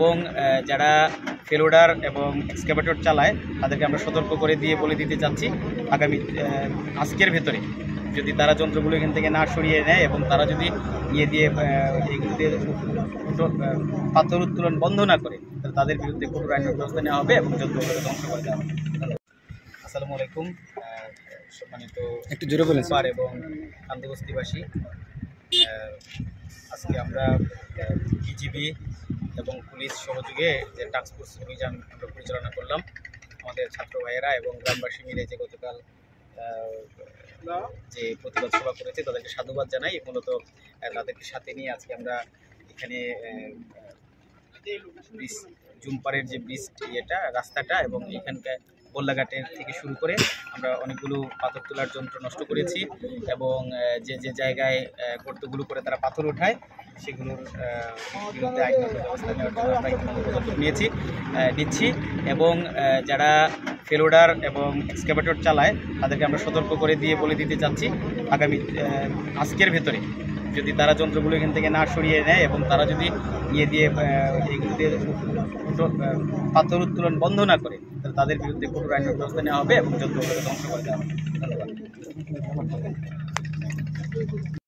এবং যারা ফেলোডার এবং এক্সকাভেটর চালায় তাদেরকে আমরা সতর্ক করে দিয়ে বলে দিতে চাচ্ছি আগামী আজকের ভেতরে যদি তারা যন্ত্রগুলো এখান থেকে না সরিয়ে নেয় এবং তারা যদি ইয়ে দিয়ে এগুলোতে পাথর উত্তোলন বন্ধ না করে তাহলে তাদের বিরুদ্ধে কঠোর আইনের ব্যবস্থা নেওয়া হবে এবং যন্ত্রগুলো ধ্বংস করে দেওয়া হবে। আসসালামু আলাইকুম, সম্মানিত একটু জোরে বলেন এবং কান্দবস্তিবাসী, আজকে আমরা বিজিবি এবং পুলিশ সহযোগে যে টাস্কফোর্স অভিযান আমরা পরিচালনা করলাম। আমাদের ছাত্র ভাইয়েরা এবং গ্রামবাসী মিলে যে গতকাল যে প্রতিবাদ সভা করেছে তাদেরকে সাধুবাদ জানাই। মূলত তাদেরকে সাথে নিয়ে আজকে আমরা এখানে ব্রিজ জুমপাড়ের যে ব্রিজ ইয়েটা রাস্তাটা এবং এখানকার গোল্লাঘাটের থেকে শুরু করে আমরা অনেকগুলো পাথর তোলার যন্ত্র নষ্ট করেছি এবং যে যে জায়গায় গর্তগুলো করে তারা পাথর ওঠায় সেগুলোর বিরুদ্ধে আইনগত ব্যবস্থা নেওয়ার জন্য আমরা ইতিমধ্যে পদক্ষেপ নিচ্ছি এবং যারা ফেলোডার এবং এক্সকাভেটর চালায় তাদেরকে আমরা সতর্ক করে দিয়ে বলে দিতে চাচ্ছি আগামী আজকের ভেতরে যদি তারা যন্ত্রগুলো এখান থেকে না সরিয়ে নেয় এবং তারা যদি ইয়ে দিয়ে এগুলোতে পাথর উত্তোলন বন্ধ না করে তাহলে তাদের বিরুদ্ধে কঠোর আইনের ব্যবস্থা নেওয়া হবে এবং যন্ত্রগুলো ধ্বংস করে দেওয়া হবে। ধন্যবাদ।